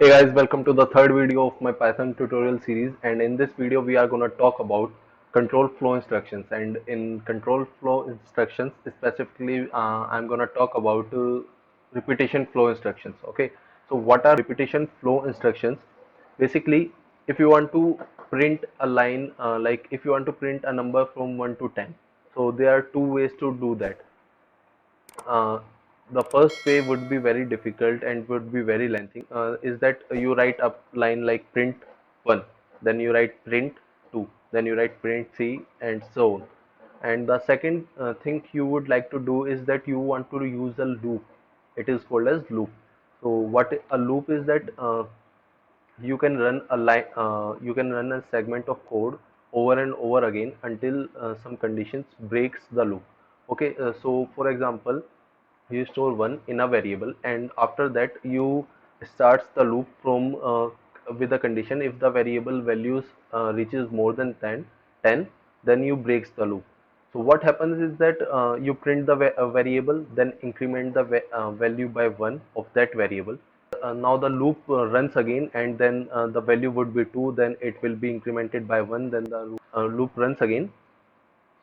Hey guys, welcome to the third video of my Python tutorial series, and in this video we are going to talk about control flow instructions. And in control flow instructions specifically, I'm going to talk about repetition flow instructions. Okay, so what are repetition flow instructions? Basically, if you want to print a line, like if you want to print a number from 1 to 10, so there are two ways to do that. The first way would be very difficult and would be very lengthy, is that you write a line like print 1, then you write print 2, then you write print 3, and so on. And the second thing you would like to do is that you want to use a loop. It is called as loop. So what a loop is that, you can run a line, you can run a segment of code over and over again until some conditions breaks the loop. Okay, so for example, you store 1 in a variable, and after that you starts the loop from with the condition if the variable values reaches more than 10, then you breaks the loop. So what happens is that you print the variable, then increment the value by 1 of that variable. Now the loop runs again, and then the value would be 2, then it will be incremented by 1, then the loop runs again.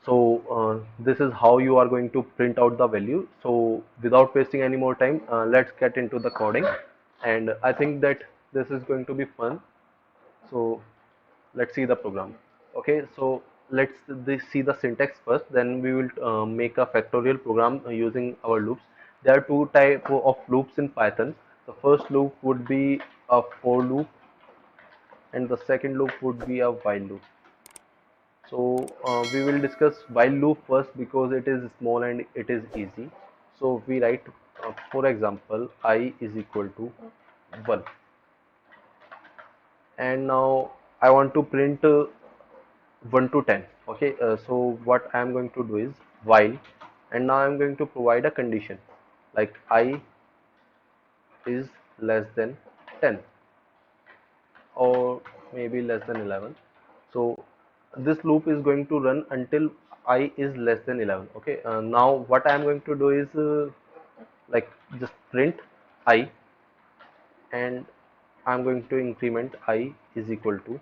So this is how you are going to print out the value. So without wasting any more time, let's get into the coding, and I think that this is going to be fun. So let's see the program. Okay, so let's see the syntax first, then we will make a factorial program using our loops. There are two type of loops in Python. The first loop would be a for loop, and the second loop would be a while loop. So we will discuss while loop first because it is small and it is easy. So we write, for example, I is equal to 1, and now I want to print 1 to 10. Okay, so what I am going to do is while, and now I am going to provide a condition like I is less than 10, or maybe less than 11. So this loop is going to run until I is less than 11. Okay, now what I am going to do is like just print I, and I'm going to increment I is equal to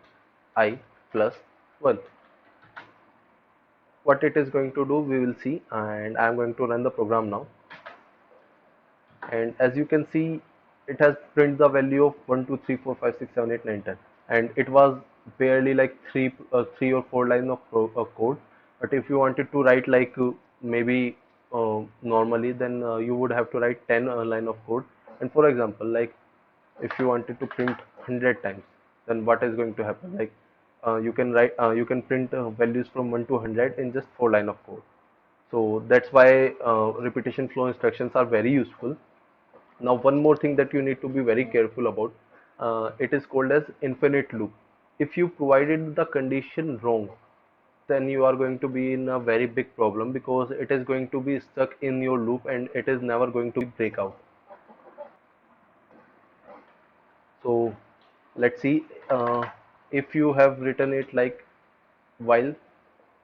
I plus 1. What it is going to do we will see, and I'm going to run the program now. And as you can see, it has print the value of 1 2 3 4 5 6 7 8 9 10, and it was barely like 3 or 4 lines of code. But if you wanted to write like maybe normally, then you would have to write 10 line of code. And for example, like if you wanted to print 100 times, then what is going to happen? Like you can print values from 1 to 100 in just 4 line of code. So that's why repetition flow instructions are very useful. Now, one more thing that you need to be very careful about, it is called as infinite loop. If you provided the condition wrong, then you are going to be in a very big problem because it is going to be stuck in your loop and it is never going to break out. So let's see, if you have written it like while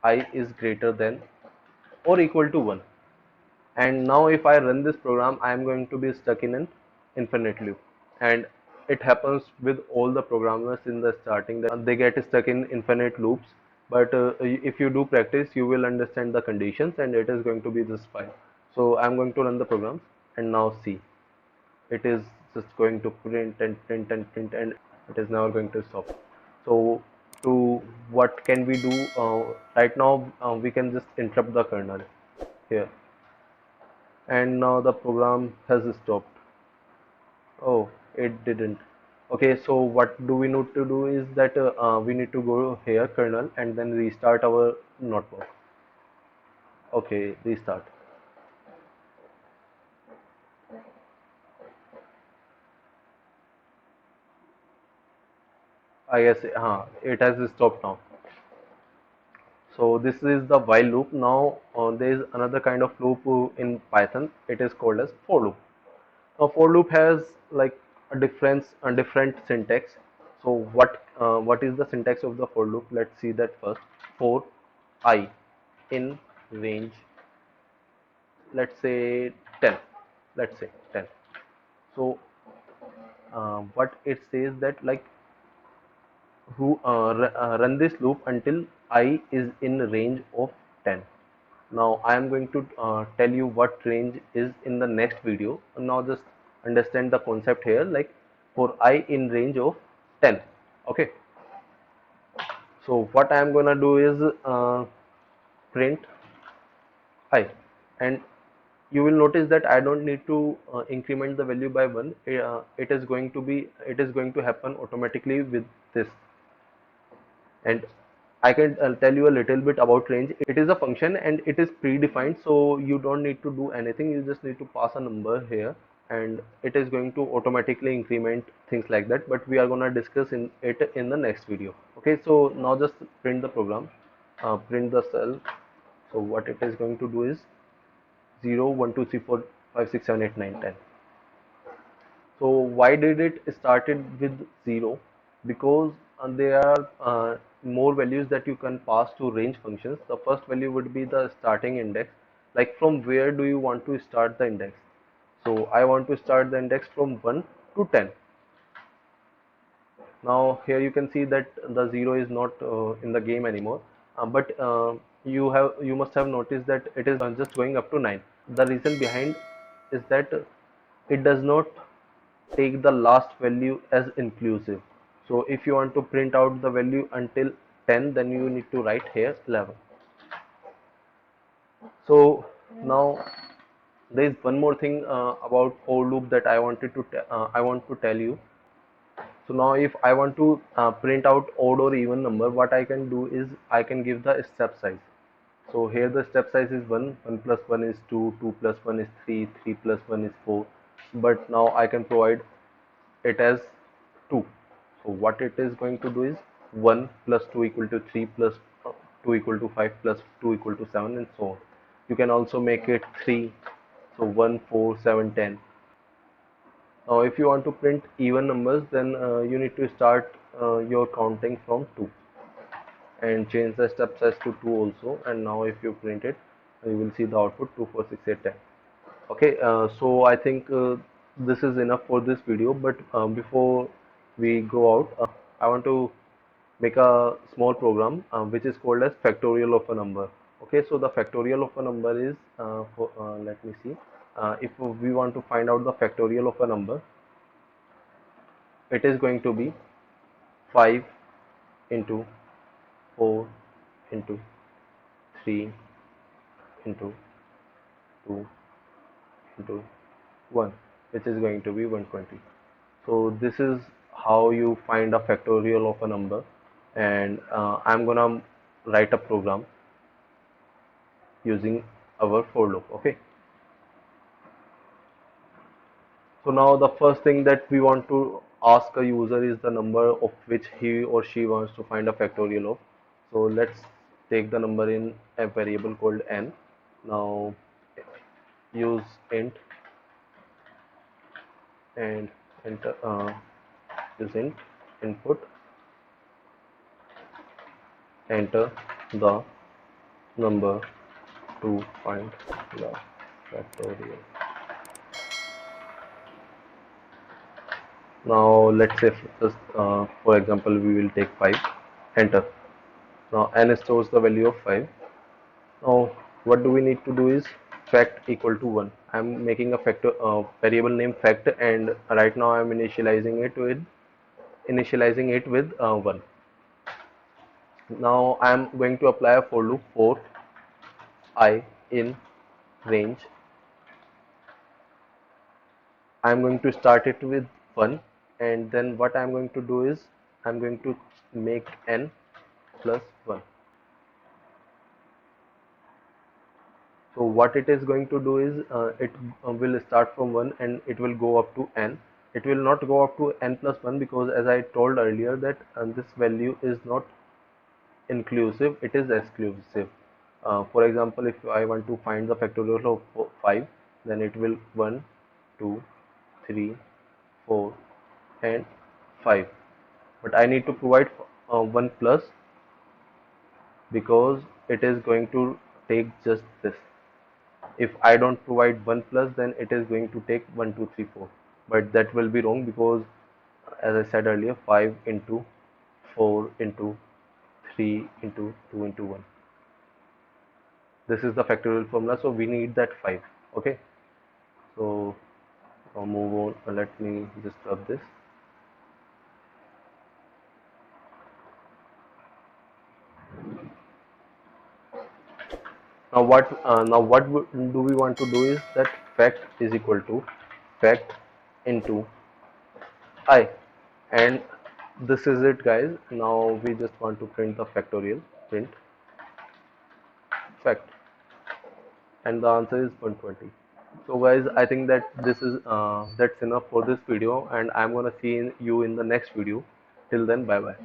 I is greater than or equal to 1, and now if I run this program, I am going to be stuck in an infinite loop. And it happens with all the programmers in the starting that they get stuck in infinite loops. But if you do practice, you will understand the conditions and it is going to be just fine. So I'm going to run the program, and now see, it is just going to print and print and print, and it is never going to stop. So to what can we do right now, we can just interrupt the kernel here, and now the program has stopped. Oh, it didn't. Okay, so what do we need to do is that we need to go here kernel and then restart our notebook. Okay, restart. I guess it has stopped now. So this is the while loop. Now there is another kind of loop in Python. It is called as for loop. Now for loop has like a different syntax. So what is the syntax of the for loop? Let's see that first. For I in range, let's say 10. Let's say 10. So what it says that like run this loop until I is in range of 10. Now I am going to tell you what range is in the next video. Now just understand the concept here, like for I in range of 10. Okay, so what I am gonna do is print I, and you will notice that I don't need to increment the value by 1. It is going to happen automatically with this. And I can tell you a little bit about range. It is a function and it is predefined, so you don't need to do anything. You just need to pass a number here, and it is going to automatically increment things like that. But we are gonna discuss in it in the next video. Okay, so now just print the program, print the cell. So what it is going to do is 0, 1, 2, 3, 4, 5, 6, 7, 8, 9, 10. So why did it started with 0? Because there are more values that you can pass to range functions. The first value would be the starting index. Like from where do you want to start the index? So I want to start the index from 1 to 10. Now here you can see that the 0 is not in the game anymore. But you must have noticed that it is just going up to 9. The reason behind is that it does not take the last value as inclusive. So if you want to print out the value until 10, then you need to write here 11. So now there is one more thing about for loop that I want to tell you. So now if I want to print out odd or even number, what I can do is I can give the step size. So here the step size is 1, 1 plus 1 is 2, 2 plus 1 is 3, 3 plus 1 is 4. But now I can provide it as 2. So what it is going to do is 1 plus 2 equal to 3 plus 2 equal to 5 plus 2 equal to 7 and so on. You can also make it 3. So 1, 4, 7, 10. Now if you want to print even numbers, then you need to start your counting from 2 and change the step size to 2 also. And now if you print it, you will see the output 2, 4, 6, 8, 10. Okay, so I think this is enough for this video, but before we go out, I want to make a small program which is called as factorial of a number. Okay, so the factorial of a number is let me see, if we want to find out the factorial of a number, it is going to be 5 into 4 into 3 into 2 into 1, which is going to be 120. So this is how you find a factorial of a number, and I'm gonna write a program using our for loop. Okay, so now the first thing that we want to ask a user is the number of which he or she wants to find a factorial of. So let's take the number in a variable called n. Now use int and enter use int input, enter the number to find the factorial. Now let's say just for example we will take 5, enter. Now n stores the value of 5. Now what do we need to do is fact equal to 1. I'm making a factor variable name fact, and right now I'm initializing it with 1. Now I'm going to apply a for loop for I in range. I'm going to start it with 1, and then what I'm going to do is I'm going to make n plus 1. So what it is going to do is it will start from 1 and it will go up to n. It will not go up to n plus 1 because, as I told earlier, that this value is not inclusive, it is exclusive. For example, if I want to find the factorial of 5, then it will 1, 2, 3, 4 and 5. But I need to provide 1 plus, because it is going to take just this. If I don't provide 1 plus, then it is going to take 1, 2, 3, 4. But that will be wrong, because as I said earlier, 5 into 4 into 3 into 2 into 1. This is the factorial formula, so we need that 5. Okay, so I'll move on. Let me just rub this. Now what do we want to do is that fact is equal to fact into I, and this is it, guys. Now we just want to print the factorial. Print fact, and the answer is 120. So guys, I think that this is that's enough for this video, and I'm gonna see you in the next video. Till then, bye bye.